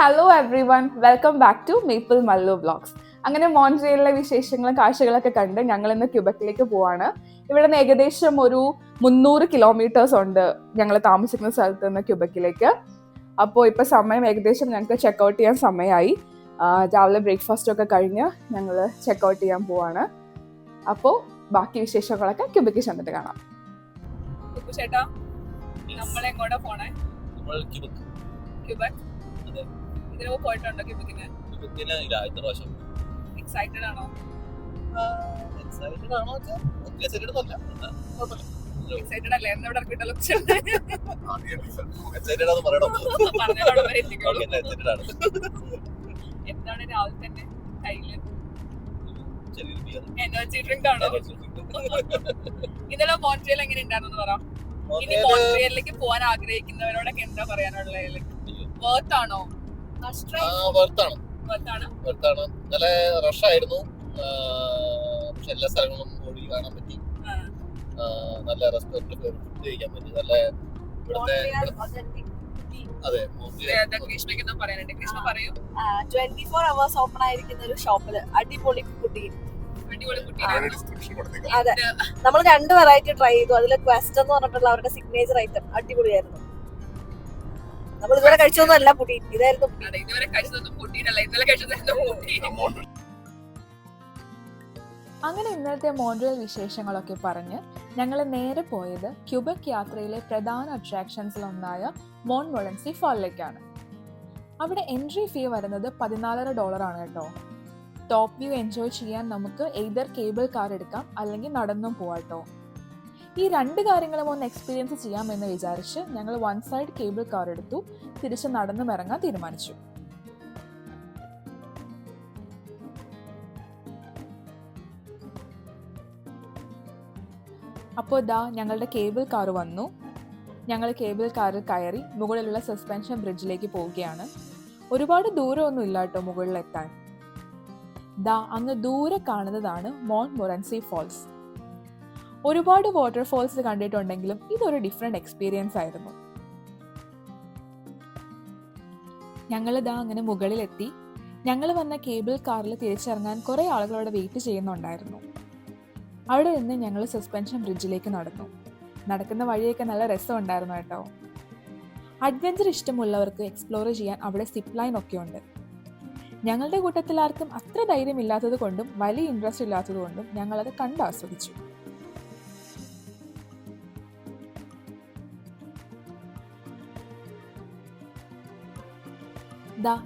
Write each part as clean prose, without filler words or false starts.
Hello everyone, welcome back to maple Mallu vlogs. അങ്ങനെ മോൺട്രിയലിലെ വിശേഷങ്ങളും കാഴ്ചകളൊക്കെ കണ്ട് ഞങ്ങൾ ഇന്ന് ക്യൂബക്കിലേക്ക് പോവാണ്. ഇവിടെ നിന്ന് ഏകദേശം ഒരു 300 കിലോമീറ്റേഴ്സ് ഉണ്ട് ഞങ്ങൾ താമസിക്കുന്ന സ്ഥലത്ത് നിന്ന് ക്യൂബക്കിലേക്ക്. അപ്പോൾ ഇപ്പോൾ സമയം ഏകദേശം ഞങ്ങൾക്ക് ചെക്കൗട്ട് ചെയ്യാൻ സമയമായി. രാവിലെ ബ്രേക്ക്ഫാസ്റ്റ് ഒക്കെ കഴിഞ്ഞ് ഞങ്ങൾ ചെക്കൗട്ട് ചെയ്യാൻ പോവാണ്. അപ്പോൾ ബാക്കി വിശേഷങ്ങളൊക്കെ ക്യൂബക്കിൽ ചെന്നിട്ട് കാണാം. ചേട്ടാ, നമ്മളെങ്ങോട്ടാ പോണേ? ക്യൂബക് ഇതിനോ പോയിട്ടുണ്ടോ ക്യൂബക്കിന്? എക്സൈറ്റഡ് ആണോ? എക്സൈറ്റഡ് അല്ലേ? എന്നോട് ഇറക്കിട്ടല്ലോ. എന്താണ് രാവിലെ തന്നെ കയ്യില്? എനർജി ഡ്രിങ്ക് ആണോ? ഇന്നലെ മോൺട്രിയൽ എങ്ങനെ ഉണ്ടായിരുന്നു പറ. ഇനി മോൺട്രിയലിലേക്ക് പോകാൻ ആഗ്രഹിക്കുന്നവരോടൊക്കെ എന്താ പറയാനുള്ളത്? വർത്ത് ആണോ? നല്ല റഷായിരുന്നു. പക്ഷെ എല്ലാ സ്ഥലങ്ങളും ഓടി കാണാൻ പറ്റി. നല്ല റെസ്റ്റോറന്റ് ഫുഡ് കഴിക്കാൻ പറ്റി. നല്ല ഇവിടുത്തെ അതെ 24 hours ഓപ്പൺ ആയിരിക്കുന്ന ഒരു ഷോപ്പില് അടിപൊളി കുട്ടി. അതെ, നമ്മൾ 2 വെറൈറ്റി ട്രൈ ചെയ്തു. അതിൽ ക്വസ്റ്റ് എന്ന് പറഞ്ഞിട്ടുള്ള അവരുടെ സിഗ്നേച്ചർ ഐറ്റം അടിപൊളിയായിരുന്നു. നമ്മൾ ഇതുവരെ കഴിച്ചൊന്നും അല്ല പുടി, ഇതായിരുന്നു. അങ്ങനെ ഇന്നത്തെ മോൺട്രിയൽ വിശേഷങ്ങളൊക്കെ പറഞ്ഞ് ഞങ്ങൾ നേരെ പോയത് ക്യൂബക് യാത്രയിലെ പ്രധാന അട്രാക്ഷൻസിലൊന്നായ മോൺമൊറൻസി ഫാളിലേക്കാണ്. അവിടെ എൻട്രി ഫീ വരുന്നത് $14 ആണ് കേട്ടോ. ടോപ്പ് വ്യൂ എൻജോയ് ചെയ്യാൻ നമുക്ക് എയ്തർ കേബിൾ കാർ എടുക്കാം അല്ലെങ്കിൽ നടന്നും പോവാട്ടോ. ഈ 2 കാര്യങ്ങളും ഒന്ന് എക്സ്പീരിയൻസ് ചെയ്യാമെന്ന് വിചാരിച്ച് ഞങ്ങൾ വൺ സൈഡ് കേബിൾ കാർ എടുത്തു, തിരിച്ച് നടന്നും ഇറങ്ങാൻ തീരുമാനിച്ചു. അപ്പോൾ ഞങ്ങളുടെ കേബിൾ കാർ വന്നു. ഞങ്ങൾ കേബിൾ കാറിൽ കയറി മുകളിലുള്ള സസ്പെൻഷൻ ബ്രിഡ്ജിലേക്ക് പോവുകയാണ്. ഒരുപാട് ദൂരമൊന്നും ഇല്ല കേട്ടോ മുകളിലെത്താൻ. അങ്ങ് ദൂരെ കാണുന്നതാണ് മോൺമൊറൻസി ഫാൾസ്. ഒരുപാട് വാട്ടർഫോൾസ് കണ്ടിട്ടുണ്ടെങ്കിലും ഇതൊരു ഡിഫറെന്റ് എക്സ്പീരിയൻസ് ആയിരുന്നു. ഞങ്ങൾ അങ്ങനെ മുകളിലെത്തി. ഞങ്ങൾ വന്ന കേബിൾ കാറിൽ തിരിച്ചിറങ്ങാൻ കുറേ ആളുകളോട് വെയിറ്റ് ചെയ്യുന്നുണ്ടായിരുന്നു. അവിടെ നിന്ന് ഞങ്ങൾ സസ്പെൻഷൻ ബ്രിഡ്ജിലേക്ക് നടന്നു. നടക്കുന്ന വഴിയൊക്കെ നല്ല രസമുണ്ടായിരുന്നു കേട്ടോ. അഡ്വഞ്ചർ ഇഷ്ടമുള്ളവർക്ക് എക്സ്പ്ലോർ ചെയ്യാൻ അവിടെ സിപ്പ് ലൈൻ ഒക്കെ ഉണ്ട്. ഞങ്ങളുടെ കൂട്ടത്തിൽ ആർക്കും അത്ര ധൈര്യമില്ലാത്തത് കൊണ്ടും വലിയ ഇൻട്രസ്റ്റ് ഇല്ലാത്തത് കൊണ്ടും ഞങ്ങളത് കണ്ട് ആസ്വദിച്ചു.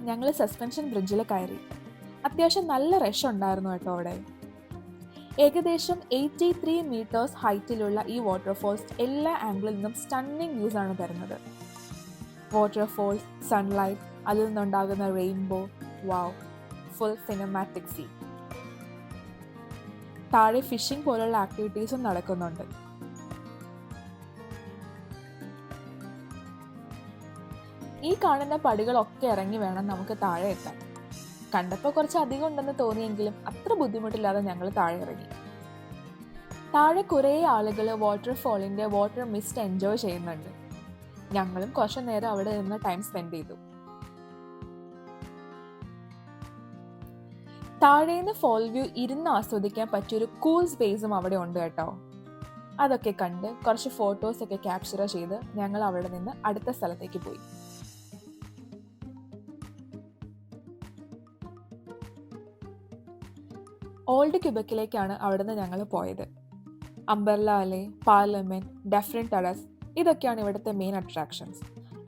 ഞങ്ങൾ സസ്പെൻഷൻ ബ്രിഡ്ജിൽ കയറി. അത്യാവശ്യം നല്ല റഷ് ഉണ്ടായിരുന്നു കേട്ടോ അവിടെ. ഏകദേശം 83 meters ഹൈറ്റിലുള്ള ഈ വാട്ടർഫോൾസ് എല്ലാ ആംഗിളിൽ നിന്നും സ്റ്റണ്ണിങ് വ്യൂസ് ആണ് തരുന്നത്. വാട്ടർഫോൾസ്, സൺലൈറ്റ്, അതിൽ നിന്നുണ്ടാകുന്ന റെയിൻബോ, വാവ്, ഫുൾ സിനിമാറ്റിക് സീൻ. താഴെ ഫിഷിംഗ് പോലുള്ള ആക്ടിവിറ്റീസും നടക്കുന്നുണ്ട്. ഈ കാണുന്ന പടികളൊക്കെ ഇറങ്ങി വേണം നമുക്ക് താഴെ എത്താൻ. കണ്ടപ്പോൾ കുറച്ച് അധികം ഉണ്ടെന്ന് തോന്നിയെങ്കിലും അത്ര ബുദ്ധിമുട്ടില്ലാതെ ഞങ്ങൾ താഴെ ഇറങ്ങി. താഴെ കുറേ ആളുകൾ വാട്ടർഫോളിന്റെ വാട്ടർ മിസ്റ്റ് എൻജോയ് ചെയ്യുന്നുണ്ട്. ഞങ്ങളും കുറച്ചു നേരം അവിടെ നിന്ന് ടൈം സ്പെൻഡ് ചെയ്തു. താഴേന്ന് ഫോൾ വ്യൂ ഇരുന്ന് ആസ്വദിക്കാൻ പറ്റിയൊരു കൂൾ സ്പേസും അവിടെ ഉണ്ട് കേട്ടോ. അതൊക്കെ കണ്ട് കുറച്ച് ഫോട്ടോസ് ഒക്കെ ക്യാപ്ചർ ചെയ്ത് ഞങ്ങൾ അവിടെ നിന്ന് അടുത്ത സ്ഥലത്തേക്ക് പോയി. ഓൾഡ് ക്യൂബക്കിലേക്കാണ് അവിടുന്ന് ഞങ്ങൾ പോയത്. അംബർല അലെ, പാർലമെന്റ്, ഡെഫറൻറ്റ് ടെറസ്, ഇതൊക്കെയാണ് ഇവിടുത്തെ മെയിൻ അട്രാക്ഷൻസ്.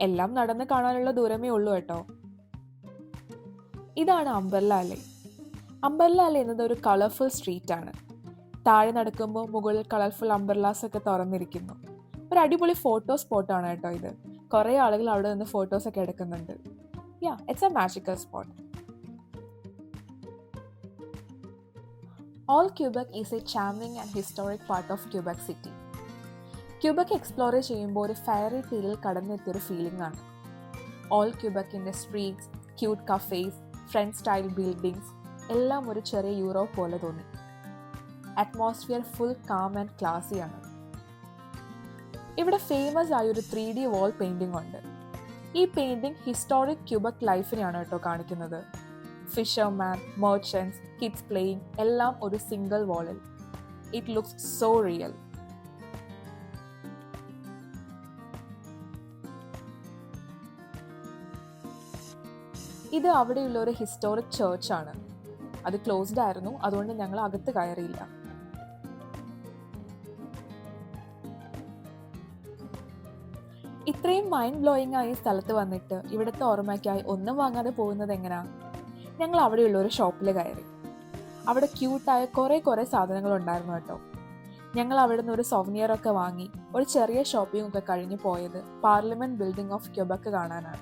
എല്ലാം നടന്ന് കാണാനുള്ള ദൂരമേ ഉള്ളൂ കേട്ടോ. ഇതാണ് അംബർല അലെ. അംബർല അലെ എന്നത് ഒരു കളർഫുൾ സ്ട്രീറ്റ് ആണ്. താഴെ നടക്കുമ്പോൾ മുകളിൽ കളർഫുൾ അംബർലാസ് ഒക്കെ തുറന്നിരിക്കുന്നു. ഒരു അടിപൊളി ഫോട്ടോ സ്പോട്ടാണ് കേട്ടോ ഇത്. കുറേ ആളുകൾ അവിടെ നിന്ന് ഫോട്ടോസ് ഒക്കെ എടുക്കുന്നുണ്ട്. It's A magical spot. All Quebec is a charming and historic part of Quebec City. Quebec explore ചെയ്യുമ്പോൾ ഒരു ഫെയറി ടീലിൽ കടന്നെത്തിയൊരു ഫീലിംഗ് ആണ്. ഓൾ ക്യൂബക്കിൻ്റെ streets, cute cafes, French style buildings എല്ലാം ഒരു ചെറിയ യൂറോപ്പ് പോലെ തോന്നി. Atmosphere full calm and classy ആണ്. ഇവിടെ ഫേമസ് ആയൊരു 3D വാൾ പെയിൻറ്റിംഗ് ഉണ്ട്. ഈ പെയിന്റിംഗ് ഹിസ്റ്റോറിക് ക്യൂബക് ലൈഫിനെയാണ് കേട്ടോ കാണിക്കുന്നത്. ഫിഷർമാൻ, മെർച്ചൻസ്, കിഡ്സ് പ്ലേയിങ് എല്ലാം ഒരു സിംഗിൾ വാളിൽ. It looks so real. ഇത് അവിടെയുള്ള ഒരു ഹിസ്റ്റോറിക് ചേർച്ചാണ്. അത് ക്ലോസ്ഡ് ആയിരുന്നു, അതുകൊണ്ട് ഞങ്ങൾ അകത്ത് കയറിയില്ല. ഇത്രയും മൈൻഡ് ബ്ലോയിങ് ആയി സ്ഥലത്ത് വന്നിട്ട് ഇവിടുത്തെ ഓർമ്മയ്ക്കായി ഒന്നും വാങ്ങാതെ പോകുന്നത് എങ്ങനെയാ? ഞങ്ങൾ അവിടെയുള്ള ഒരു ഷോപ്പിൽ കയറി. അവിടെ ക്യൂട്ടായ കുറേ സാധനങ്ങൾ ഉണ്ടായിരുന്നു കേട്ടോ. ഞങ്ങൾ അവിടെ നിന്ന് ഒരു സൊവനിയർ ഒക്കെ വാങ്ങി ഒരു ചെറിയ ഷോപ്പിംഗ് ഒക്കെ കഴിഞ്ഞ് പോയത് പാർലമെന്റ് ബിൽഡിംഗ് ഓഫ് ക്യൂബക്ക് കാണാനാണ്.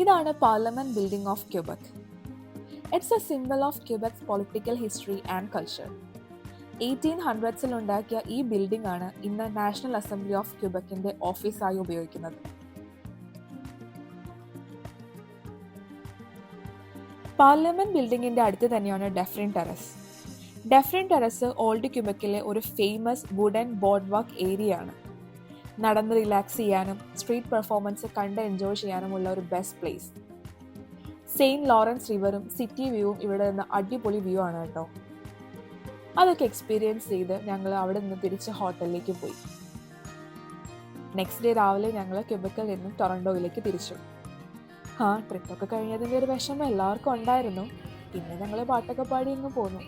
ഇതാണ് parliament building of Quebec. It's a symbol of Quebec's political history and culture. 1800s ഉണ്ടാക്കിയ ഈ ബിൽഡിംഗ് ആണ് ഇന്ന് നാഷണൽ അസംബ്ലി ഓഫ് ക്യൂബക്കിന്റെ ഓഫീസായി ഉപയോഗിക്കുന്നത്. പാർലമെന്റ് ബിൽഡിംഗിന്റെ അടുത്ത് തന്നെയാണ് Dufferin Terrace. Dufferin Terrace old ക്യൂബക്കിലെ ഒരു famous wooden boardwalk area ആണ്. നടന്ന് റിലാക്സ് ചെയ്യാനും സ്ട്രീറ്റ് പെർഫോമൻസ് കണ്ട് എൻജോയ് ചെയ്യാനുമുള്ള ഒരു ബെസ്റ്റ് പ്ലേസ്. സെയിന്റ് ലോറൻസ് റിവറും സിറ്റി വ്യൂവും ഇവിടെ നിന്ന് അടിപൊളി വ്യൂ ആണ് കേട്ടോ. അതൊക്കെ എക്സ്പീരിയൻസ് ചെയ്ത് ഞങ്ങൾ അവിടെ നിന്ന് തിരിച്ച് ഹോട്ടലിലേക്ക് പോയി. നെക്സ്റ്റ് ഡേ രാവിലെ ഞങ്ങൾ ക്യൂബക്കിൽ നിന്നും ടൊറന്റോയിലേക്ക് തിരിച്ചു. ട്രിപ്പൊക്കെ കഴിഞ്ഞതിൻ്റെ ഒരു വിഷമം എല്ലാവർക്കും ഉണ്ടായിരുന്നു. പിന്നെ ഞങ്ങൾ പാട്ടൊക്കെ പാടി ഇങ്ങ് പോന്നു.